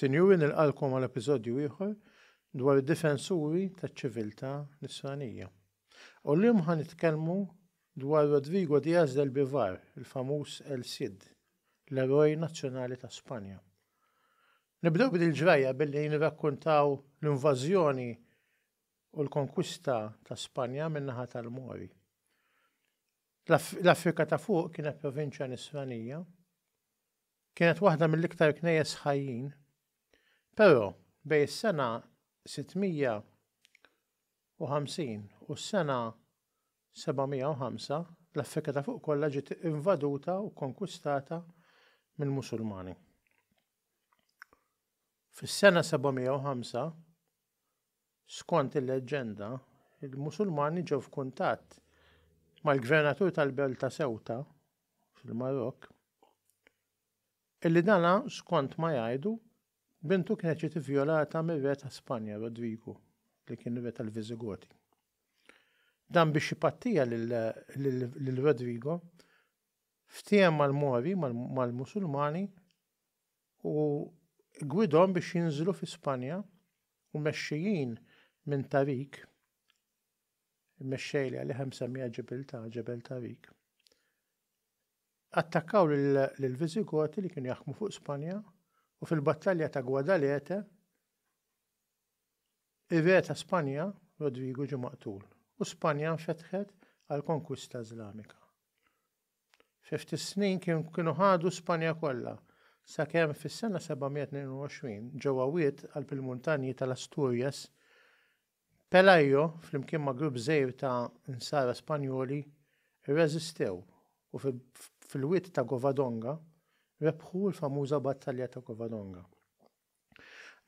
Sinjuri nilqalkom għal episodju ieħor dwar id-difensuri taċ-ċiviltà nisranija. U llum ħan nitkellmu dwar Rodrigo Díaz del Vivar, il-famuż El Cid, l-eroj nazzjonali ta' Spanja. Nibdew bil-ġrajja billi nirrakkuntaw l-invażjoni u l-konkwista ta' Spanja min-naħa tal-Mori. L-Afrika ta' fuq kienet provinċja nisranija, kienet waħda mill-iktar knejjes ħajjin, però bej is-sena 650 u s-sena 705 l-Afrika ta' fuq kollha ġiet invaduta u konkwistata mill-Musulmani. Fis-sena 705, skont il-leġenda, il-Musulmani ġew f'kuntatt mal-gvernatur tal-Belt ta' Ceuta fil-Marokk, illi dana skont ma jgħidu bintu kienet ġiet ivvjolata mir-re ta' Spanja, Rodrigo, li kien ir-re tal-Visigoti. Dan biex jipattija lil Rodrigo ftehim mal-Mori, mal-Musulmani u gwidhom biex jinżlu fi Spanja u mexxijin minn Tarik, mexxej li għalih semmija Ġebel Tarik. Attakkaw lill-Visigoti li kienu jaħkmu fuq Spanja u fil-battalja ta' Guadalete ir-re ta' Spanja, Rodrigo, ġie maqtul u Spanja nfetħet għal konkwista Iżlamika. 50 snin kienu ħadu Spanja kollha sakemm fis-sena 722 ġewwa wied qalb il-muntanji tal-Asturias Pelayo flimkien ma' grupp żgħir ta' insara Spanjoli irreżistew u fil-wied ta' Covadonga rebħu l-famuża battalja ta' Covadonga.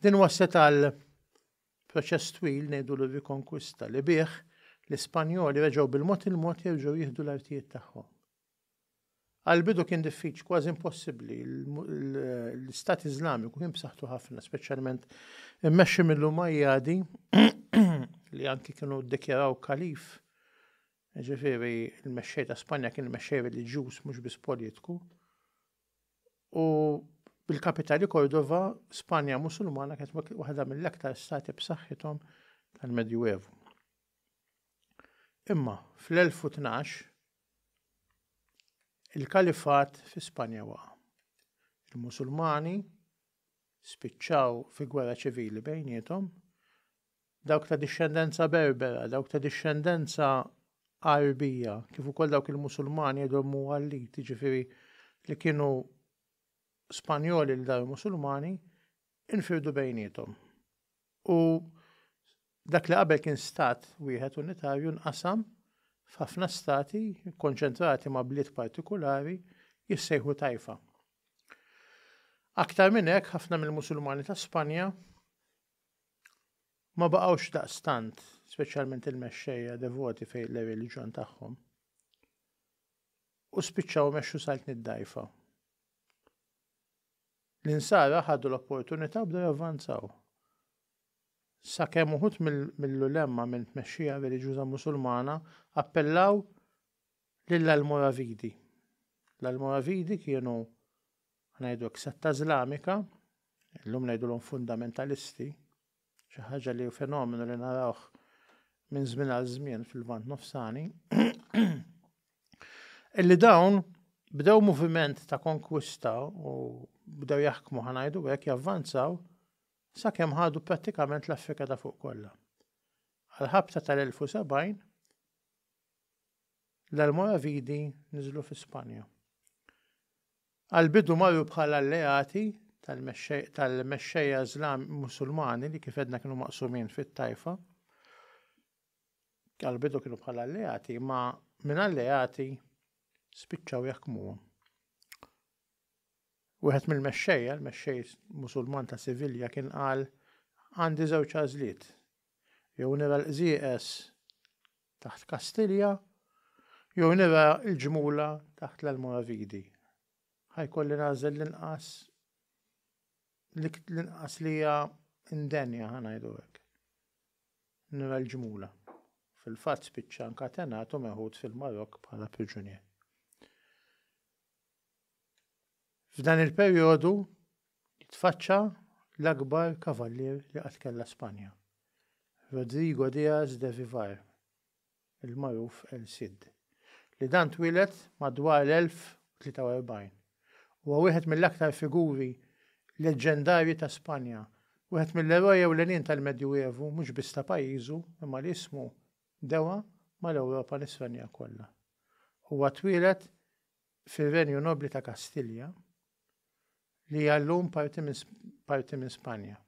Din wasset għal proċess twil ngħidu rikonkwista li bih l-Ispanjoli reġgħu bil-mod il-mod jerġgħu jieħdu l-artijiet tagħhom. Għal-bidu kien diffiċli, kważi impossibbli. L-Istat Iżlamiku kien b'saħħtu ħafna, speċjalment immexxi mill-Umayyadi li anki kienu ddikjaraw kalif. Ġifieri l-mexxej ta' Spanja kien mexxej reliġjuż mhux biss politiku. U bil-kapitali Cordova, Spanja Musulmana kienet waħda mill-aktar stati b'saħħithom tal-Medjuevu. Imma fl-1012 il-kalifat fi Spanja waqa'. Il-Musulmani spiċċaw fi gwerra ċivili bejniethom, dawk ta' dixxendenza Berbera, dawk ta' dixxendenza Arbija, kif ukoll dawk il-Musulmani jidhom Muwalliti, ġifieri li kienu Spanjoli li daru Musulmani, infirdu bejniethom. U dak li qabel kien stat wieħed unitarju nqasam f'ħafna stati konċentrati ma' bliet partikolari jissejħu tajfa. Aktar minn hekk ħafna mill-Musulmani ta' Spanja ma baqgħux daqstant, speċjalment il-mexxejja devoti fejn l-reliġjon tagħhom. U spiċċaw mexxu salt nid-dajfa. L-insara ħadu l-opportunità u bdew javvanzaw. Sakemm uħud mill-ulemma minn tmexxija reliġjuża Musulmana appellaw lill-Almoravidi. L-Almoravidi kienu ngħidu setta Iżlamika, illum ngħidulhom fundamentalisti, xi ħaġa li fenomenu li narawh minn żmien għal żmien fil-Lvant Nofsani. Illi dawn bdew moviment ta' konkwista u bdew jaħkmu ħanajdu hekk javvanzaw sakemm ħadu prattikament l-Afrika ta' fuq kollha. Għal-ħabta tal-1070 l-Almoravidi niżlu fi Spanja. Għal-bidu marru bħala alleati tal-mexxejja Musulmani li kif edna kienu maqsumin fit-tajfa. Għal-bidu kienu bħala alleati, ma minn alleati spiċċaw jaħkmuhom. Wieħed mill-mexxejja, l-mexxej Musulman ta' Sivilja kien qal għandi żewġ għażliet. Jew nira l-qżieqes taħt Kastilja, jew nira l-ġmula taħt l-Almoravidi. Ħajkolli nagħżel l-inqas li hija indenja ħanajdu hekk. Nira l-ġmula. Fil-fatt spiċċa nkatenat u meħud fil-Marokk bħala priġunier. F'dan il-perjodu jitfaċċa l-akbar kavallier li qatt kellha Spanja. Rodrigo Diaz de Vivar, il-magħruf El Cid, li dan twilet madwar l-1043. Huwa wieħed mill-aktar figuri leġendarji ta' Spanja, wieħed mill-eroji ewlenin tal-Medjuevu mhux biss ta' pajjiżu imma li ismu dewa mal-Ewropa nisfenja kollha. Huwa twilet fir-Renju Nobli ta' Kastilja li llum parti minn Spanja.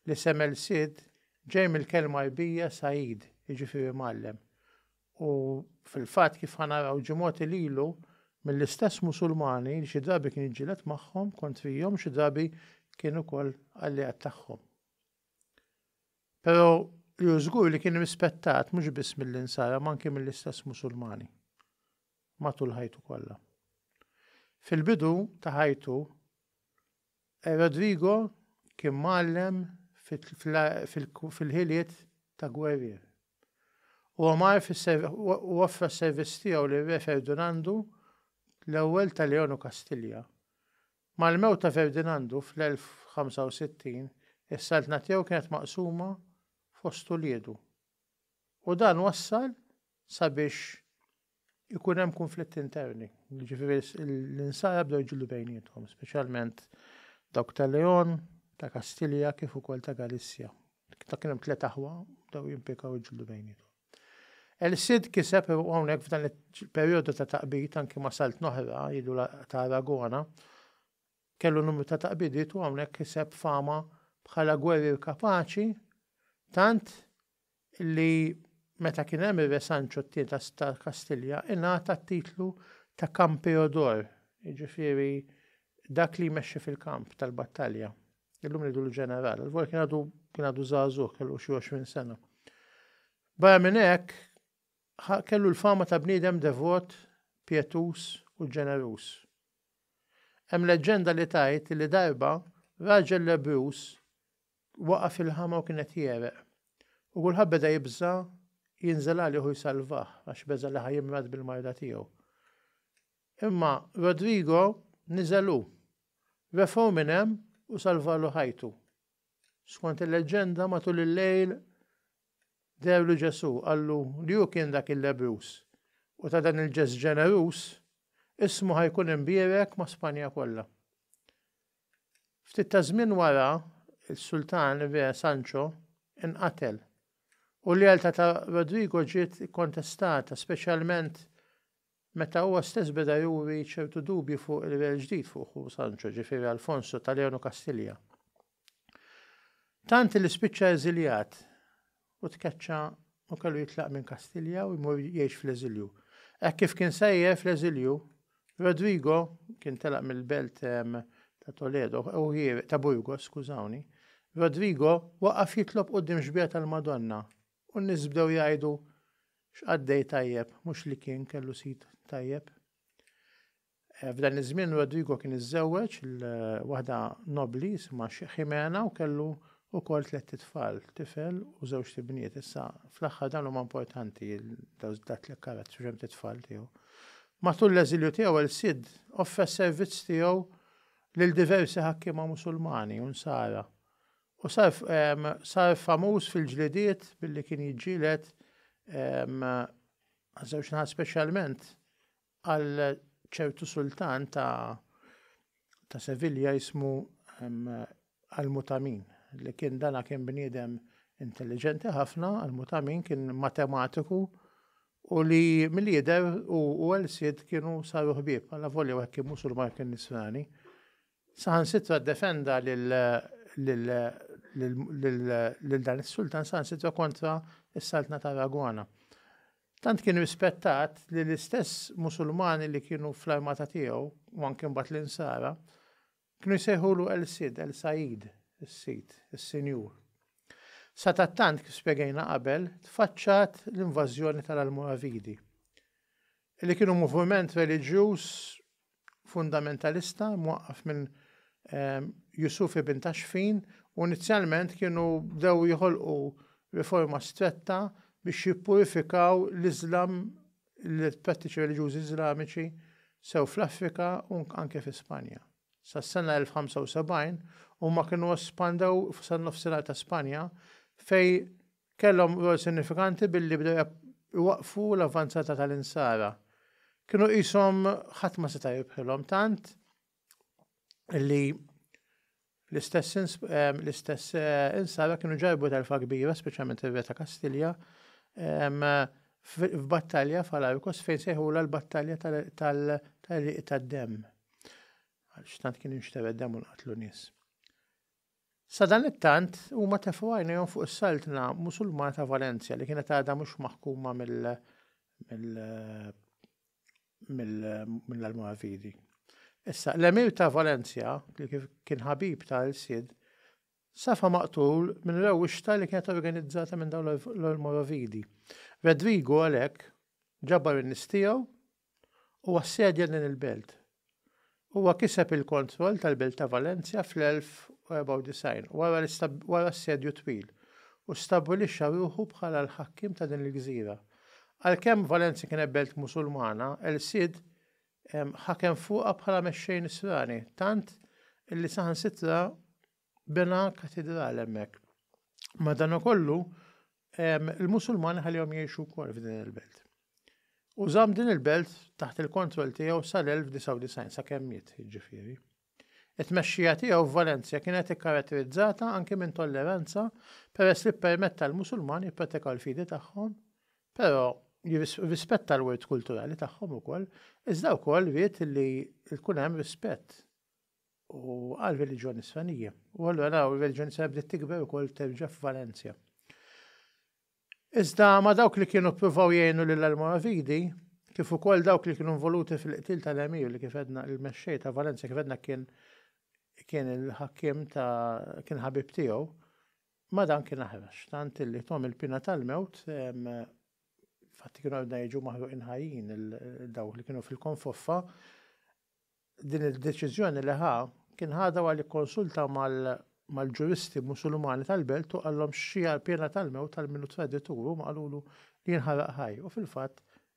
Li sem El Cid ġej mill-kelma Arbija Said, jiġifieri Mgħallem. U fil-fatt kif ħanaraw ġimgħat lilu mill-istess Musulmani li xi drabi kien jiġġieled magħhom kontrihom, xi drabi kien ukoll alleat tagħhom. Però li żgur li kien rispettat mhux biss mill-insara ma anke mill-istess Musulmani matul ħajtu kollha. Fil-bidu ta' ħajtu Rodrigo kien mgħallem fil-ħiliet ta' gwerrier. U offra s-servizz tiegħu li Re Ferdinandu l-ewwel ta' Leon u Kastilja. Mal-mewt ta' Ferdinandu fl-1065 is-saltna tiegħu kienet maqsuma fost uliedu. U dan wassal sabiex ikun hemm konflitt interni. Ġifieri l-insara bdew jġillu bejniethom, speċjalment dawk ta' Leon, ta' Kastilja kif ukoll ta' Galissja. Ta' kien hemm tliet aħwa bdew jimpjekaw jġillu bejniethom. El Cid kiseb hawnhekk f'dan il-perjodu ta' taqbid anke ma' salt noħra jidu ta' Aragona, kellu numru ta' taqbidiet u hawnhekk kiseb fama bħala gwerrier kapaċi tant li meta kien hemm ir-Re Sancho t-tien ta' Kastilja ingħata t-titlu ta' Campeador, jiġifieri dak li jmexxi fil-kamp tal-battalja. Illum ngħidu l-ġeneral, il-vor kien għadu żagħżugħ kellu xi 20 sena. Barra minn hekk kellu l-fama ta' bniedem devot, pjetus u ġenerus. Hemm leġġenda li tajt li darba raġel Lebrus waqaf il-ħama u kienet jereq. U kulħadd beda jibża jinżel għalih u jsalvah għax beża li ħajimrad bil-marda tiegħu. Imma Rodrigo niżelu, refaw minn hemm u salvalu ħajtu. Skont il-leġġenda matul il-lejl derlu Ġesu għallu li hu kien dak il-Lebrus u ta' dan il-ġess ġenerus ismu ħajkun imbierek ma' Spanja kollha. Ftit ta' żmien wara il-Sultan Re Sancho inqatel u l-lealtà ta' Rodrigo ġiet kontestata speċjalment meta huwa stess beda juri ċertu dubji fuq il-Re ġdid fuq Sancho, ġifieri Alfonso ta' Leon u Kastilja. Tant li spiċċa eżiljat u tkeċċa u kellu jitlaq minn Kastilja u jmur jgħix fl-eżilju. Hekk kif kien sejjer fl-eżilju, Rodrigo kien telaq mill-belt ta' Toledo u ta' Burgos, skużawni. Rodrigo waqaf jitlob quddiem xbieħ tal-Madonna u n-nies bdew jgħidu x'għaddej tajjeb, mhux li kien kellu sit tajjeb. F'dan iż-żmien Rodrigo kien iżżewweġ waħda nobli isma' Ximena u kellu ukoll 3 tfal, tifel u 2 tibniet. Issa fl-aħħar dan huma importanti dak li karat x'hemm tfal tiegħu. Matul l-eżilju tiegħu El Cid offer servizz tiegħu lil diversi ħakkiema Musulmani u nsara. U sar famuż fil-ġlidiet billi kien jiġġieled żewġ naħat speċjalment għal ċertu sultan ta' Sevilla jismu Al-Mutamin, li kien dana kien bniedem intelligenti ħafna, Al-Mutamin kien matematiku u li mill-lider u El Cid kienu saru ħbieb, għalla volja u kien Musulman kien nisrani. Saħansitra defenda lil dan is-sultan saħansitra kontra is-Saltna ta' Aragona. Tant kien rispettat li l-istess Musulmani li kienu fl-armata tiegħu u anke mbagħad l-insara kienu jsejħulu El Cid, El Said, is-Sid, is-Sinjur. Sa tant kif spjegajna qabel tfaċċat l-invażjoni tal-Almoravidi, li kienu moviment reliġjuż fundamentalista mwaqqaf minn Jusuf ibn Taxfin u inizjalment kienu bdew jħolqu riforma stretta biex jippurifikaw l-Iżlam, l-prattiċi reliġjużi Iżlamiċi sew fl-Afrika u anke f'Ispanja. Sa s-sena 1075 u ma kienu espandew f'san-nofsinhar ta' Spanja fej kellhom rol sinifikanti billi bdew iwaqfu l-avvanzata tal-insara. Kienu qishom ħadd ma seta' jibħilhom tant illi l-istess insara kienu ġarbu telfa kbira, speċjalment ir-Re ta' Kastilja, f'battalja f'Alarcos fejn sejħula l-battalja tal-riq tad-demm. Għaliex tant kien jinxtera d-demm u nqatlu nies. Sa dan it-tant huma tefu għajnejhom fuq is-Saltna Musulmana ta' Valencia li kienet għadha mhux maħkuma mill-Almoravidi. Issa, l-Emir ta' Valencia, li kien ħabib ta' Cid, safa maqtul minn rewwixta li kienet organizzata minn dawn l-Almoravidi. Rodrigo għalhekk ġabbar in-nies tiegħu u assedja din il-belt. Huwa kiseb il-kontroll tal-belt ta' Valencia fl-1094 wara assedju twil u stabbilixxa ruħu bħala l-ħakkim ta' din il-gżira. Għalkemm Valencia kienet belt Musulmana, el-Cid ħakem fuqha bħala mexxej nisrani, tant illi saħansitra bena katedrali hemmhekk. Madankollu il-Musulmani ħallihom jgħixu wkoll f'din il-belt. U żamm din il-belt taħt il-kontroll tiegħu sal-1099 sakemm miet, jiġifieri. It-tmexxija tiegħu f'Valencia kienet ikkaratterizzata anke minn tolleranza peress li ppermetta l-Musulmani jippratikaw l-fidi tagħhom, però jirrispetta l-wirt kulturali tagħhom ukoll, iżda wkoll ried li jkun hemm rispett u għal reliġjoni Sfanija. U allura ir-reliġjoni Sfanija bdiet tikber ukoll terġa' f'Valencia. Iżda ma dawk li kienu ppruvaw jgħinu lill-Almoravidi, kif ukoll dawk li kienu involuti fil-qtil tal-Emir li kif edna il-mexxej ta' Valencia kif edna kien il-ħakkim kien ħabib tiegħu, ma dan kien aħrax. Tant illi tom il-pina tal-mewt, fatti kienu għadna jiġu maħruqin ħajjin dawk li kienu fil-konfoffa, din il-deċiżjoni li kien ħada għal konsulta mal-ġuristi Musulmani tal-belt u għallhom xija l-pena tal-mewt tal-minu tradituru ma qalulu li jinħaraq ħaj u fil-fatt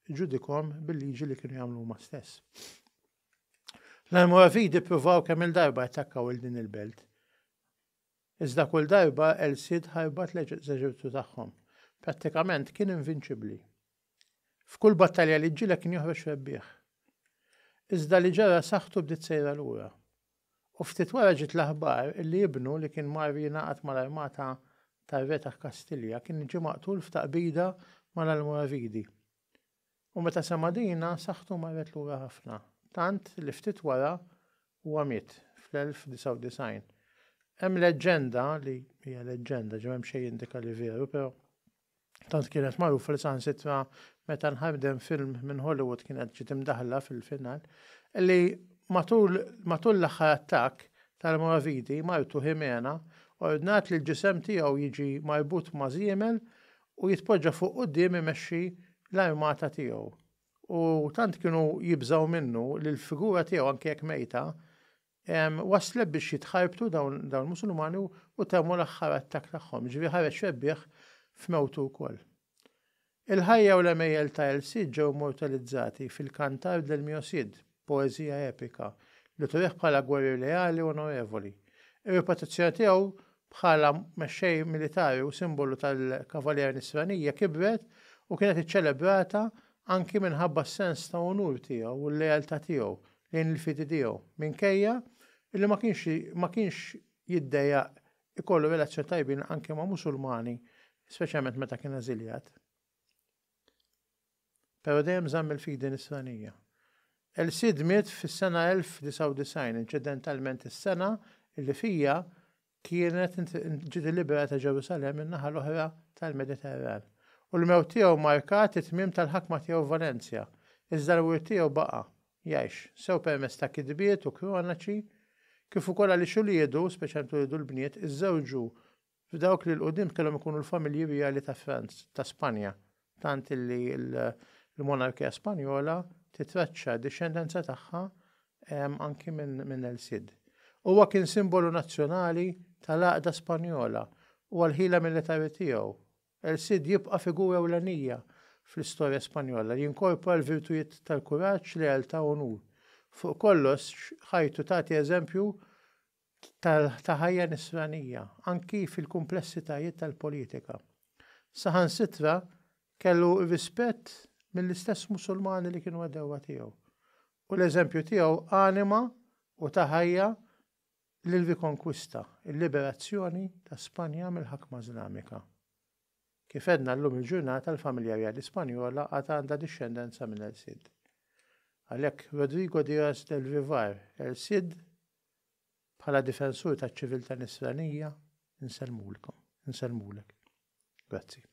ġudikom bil-liġi li kienu jagħmlu huma stess. L-Almoravidi ppruvaw kemm il-darba attakkaw il din il-belt. Iżda kull darba el-Cid ħarbat l-eżerċitu tagħhom. Prattikament kien invinċibbli. F'kull battalja li ġġiela kien joħroġ rebbieħ. Iżda li ġara saħħtu bdiet sejra lura. U ftit wara ġiet l-aħbar li jibnu li kien mar jingħaqad mal-armata tar-Re ta' Kastilja kien ġie maqtul f'taqbida mal-Almoravidi. U meta sema dina saħħtu marret lura ħafna, tant li ftit wara huwa miet fl-1099. Hemm leġġenda li hija leġġenda ġew hemm xejn jindika li veru, però tant kienet magħrufa li saħansitra meta nħabdem film minn Hollywood kienet ġiet imdaħla fil-final li matul l-aħħar attakk tal-Almoravidi martu Jimena ordnat li l-ġisem tiegħu jiġi marbut ma' żiemel u jitpoġġa fuq quddiem imexxi l-armata tiegħu. U tant kienu jibżgħu minnu li l-figura tiegħu anke jekk mejta wasleb biex jitħarbtu dawn Musulmani u temmu l-aħħar attakk tagħhom, ġifieri ħareġ rebbieħ f'mewtu wkoll. Il-ħajja u l-emejjel ta' el-Cid ġew mortalizzati fil-Kantar del Mio Cid, poeżija epika li turih bħala gwerir leali u onorevoli. Ir-reputazzjoni tiegħu bħala mexxej militari u simbolu tal-Kavaljer Nisranija kibret u kienet iċċelebrata anki minħabba s-sens ta' onur tiegħu u l-lealtà tiegħu lejn il-fidi tiegħu minkejja illi ma kienx jiddejjaq ikollu relazzjoni tajbin anke ma' Musulmani, speċjalment meta kien eżiljat. Però dejjem żamm il-fidi Nisranija. El-Cid miet fis-sena 1099, inċidentalment is-sena illi fija kienet ġiet liberata Ġerusalemm min-naħa l-oħra tal-Mediterran. U l-mewt tiegħu markat it-tmiem tal-ħakma tiegħu Valencia, iżda l-wirt tiegħu baqa' jgħix sew permezz ta' kidbiet u kronaċi kif ukoll għaliex uliedu, speċjalment uliedu l-bniet, iżżewġu f'dawk li l-qudiem kellhom ikunu l-familji reali ta' ta' Spanja, tant illi l-monarkija Spanjola titraċċa d-dixxendenza tagħha anki minn el-Cid. Huwa kien simbolu nazzjonali tal-għaqda Spanjola u għall-ħila militari tiegħu. El-Cid jibqa' figura ewlenija fl-istorja Spanjola li jinkorpora l-virtujiet tal-kuraġġ, lealtà u onur. Fuq kollox ħajtu tagħti eżempju ta' ħajja nisranija, anki fil-komplessitajiet tal-politika. Saħansitra kellu rispett mill-istess Musulmani li kienu għadewa tiegħu. U l-eżempju tiegħu anima u ta' ħajja l-rikonkwista, il-liberazzjoni ta' Spanja mill-ħakma Islamika. Kif edna llum il-ġurnata l-familja reali Spanjola għad għandha discendenza minn El Cid. Għalhekk Rodrigo Díaz del Vivar El Cid bħala difensur taċ-ċiviltà nisranija inselmulek. Grazzi.